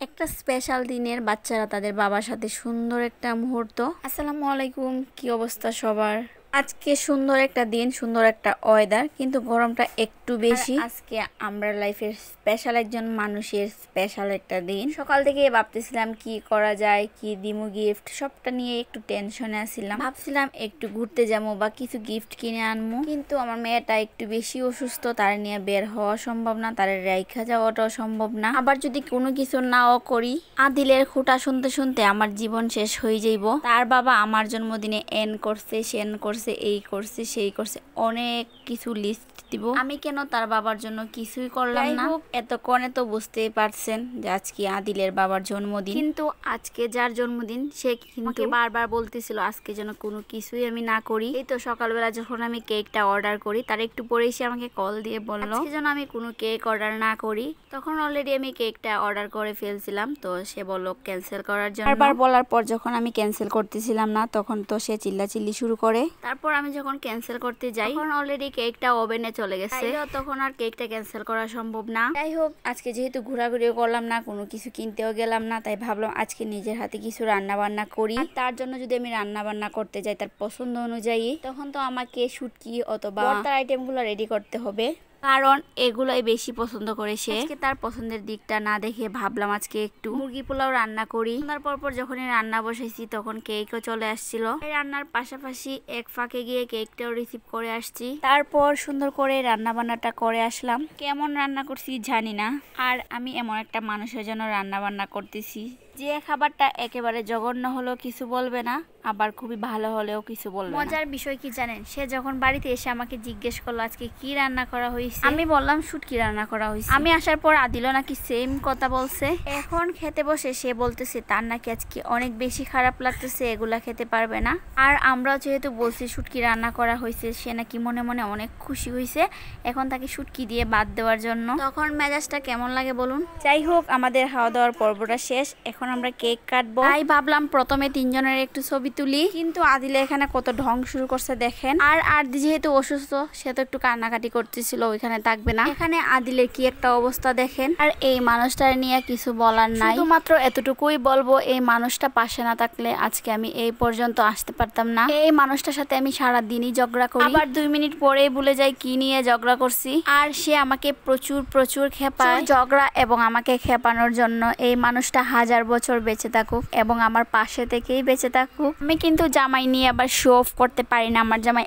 একটা স্পেশাল দিনের বাচ্চারা তাদের বাবার সাথে সুন্দর একটা মুহূর্ত। আসসালামু আলাইকুম, কি অবস্থা সবার? আজকে সুন্দর একটা দিন, সুন্দর একটা ওয়েদার, কিন্তু গরমটা একটু বেশি। আজকে আমরা লাইফের স্পেশাল একজন মানুষের স্পেশাল একটা দিন। সকাল থেকে ভাবতেছিলাম কি করা যায়, কি দিমু গিফট, সবটা নিয়ে একটু টেনশনে আছিলাম। ভাবছিলাম একটু ঘুরতে যাবো বা কিছু গিফট কিনে আনবো, কিন্তু আমার মেয়েটা একটু বেশি অসুস্থ, তার নিয়ে বের হওয়া সম্ভব না, তার রাইখা যাওয়াটাও সম্ভব না। আবার যদি কোনো কিছু নাও করি, আদিলের খুঁটা শুনতে শুনতে আমার জীবন শেষ হয়ে যাইব। তার বাবা আমার জন্মদিনে এন করছে, সেন করছে, এই করছে, সেই করছে, অনেক কিছু লিস্ট দিব। আমি কেন তার বাবার জন্য কিছুই করলাম না। এতক্ষণে তো বুঝতেই পারছেন যে আজকে আদিলের বাবার জন্মদিন, কিন্তু আজকে যার জন্মদিন সে কিন্তু বারবার বলতেছিল আজকে যেন কোনো কিছুই আমি না করি। এই তো সকালবেলা যখন আমি কেকটা অর্ডার করি, তার একটু পরেই সে আমাকে কল দিয়ে বললো আজকে যেন আমি কোনো কেক অর্ডার না করি। তখন অলরেডি আমি কেকটা অর্ডার করে ফেলছিলাম, তো সে বললো ক্যান্সেল করার জন্য। বারবার বলার পর যখন আমি ক্যান্সেল করতেছিলাম না, তখন তো সে চিল্লাচিল্লি শুরু করে। তারপর আমি যখন ক্যান্সেল করতে যাই, তখন অলরেডি কেকটা ওভেনে চলে গেছে, তখন আর কেকটা ক্যান্সেল করা সম্ভব না। যাই হোক, আজকে যেহেতু ঘোরাঘুরিও করলাম না, কোনো কিছু কিনতেও গেলাম না, তাই ভাবলাম আজকে নিজের হাতে কিছু রান্না বান্না করি। আর তার জন্য যদি আমি রান্না বান্না করতে যাই তার পছন্দ অনুযায়ী, তখন তো আমাকে শুটকি অথবা ভর্তার আইটেমগুলো রেডি করতে হবে, কারণ এগুলাই বেশি পছন্দ করে সে। আজকে তার পছন্দের দিকটা না দেখে ভাবলাম আজকে একটু মুরগি পোলাও রান্না করি। তারপর যখনই রান্না বসাইছি তখন কেকও চলে আসছিল। রান্নার পাশাপাশি এক ফাঁকে গিয়ে কেকটাও রিসিভ করে আসছি। তারপর সুন্দর করে রান্না বান্নাটা করে আসলাম। কেমন রান্না করছি জানি না, আর আমি এমন একটা মানুষের জন্য রান্না বান্না করতেছি যে খাবারটা একেবারে জঘন্য হলেও কিছু বলবে না, আবার খুবই ভালো হলেও কিছু বলবে না। মজার বিষয় কি জানেন, সে যখন বাড়িতে এসে আমাকে জিজ্ঞেস করলো আজকে কি রান্না করা হয়েছে, আমি বললাম শুটকি রান্না করা হয়েছে। আমি আসার পর আদিলও নাকি সেম কথা বলছে। এখন খেতে বসে সে বলতেছে তার নাকি আজকে অনেক বেশি খারাপ লাগতেছে, এগুলা খেতে পারবে না। আর আমরাও যেহেতু বলছি শুটকি রান্না করা হয়েছে, সে নাকি মনে মনে অনেক খুশি হয়েছে এখন তাকে শুটকি দিয়ে বাদ দেওয়ার জন্য। তখন মেজাজটা কেমন লাগে বলুন। যাই হোক, আমাদের খাওয়া দাওয়ার পর্বটা শেষ, এখন আমরা কেক কাটবো। তাই ভাবলাম প্রথমে তিনজনের একটু ছবি তুলি, কিন্তু আদিলে এখানে কত ঢং শুরু করছে দেখেন। আর আদি যেহেতু অসুস্থ, সে তো একটু কান্নাকাটি করতেছিল, ওইখানে থাকবে না। এখানে আদিলের কি একটা অবস্থা দেখেন। আর এই মানুষটার নিয়ে কিছু বলার নাই, শুধুমাত্র এতটুকুই বলবো, এই মানুষটা পাশে না থাকলে আজকে আমি এই পর্যন্ত আসতে পারতাম না। এই মানুষটার সাথে আমি সারাদিনই ঝগড়া করি, আবার 2 মিনিট পরেই ভুলে যাই কি নিয়ে ঝগড়া করছি। আর সে আমাকে প্রচুর খেপায়। ঝগড়া এবং আমাকে খেপানোর জন্য এই মানুষটা 1000 বছর বেঁচে থাকুক এবং আমার পাশে থেকেই বেঁচে থাকুক। আমি কিন্তু জামাই নিয়ে আবার শো অফ করতে পারি না, আমার জামাই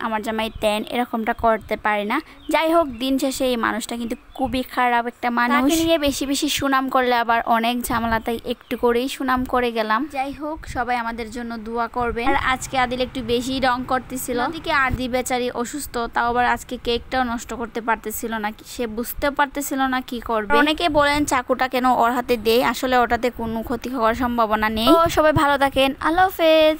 আমার জামাই এরকমটা করতে পারি না। যাই হোক, দিন শেষে এই মানুষটা কিন্তু খুবই খারাপ একটা মানুষ। তাকে নিয়ে বেশি সুনাম করলে আবার অনেক ঝামেলা, তাই একটু করেই সুনাম করে গেলাম। যাই হোক, সবাই আমাদের জন্য দোয়া করবেন। আর আজকে আদিল একটু বেশি রং করতেছিল, ওদিকে আদি বেচারি অসুস্থ, তাও আবার আজকে কেকটাও নষ্ট করতে পারতেছিল না, সে বুঝতে পারতেছিল না কি করবে। অনেকে বলেন চাকুটা কেন ওর হাতে দেয়, আসলে ওটাতে কোনো ক্ষতি হওয়ার সম্ভাবনা নেই। তো সবাই ভালো থাকেন, আল্লাহ হাফেজ।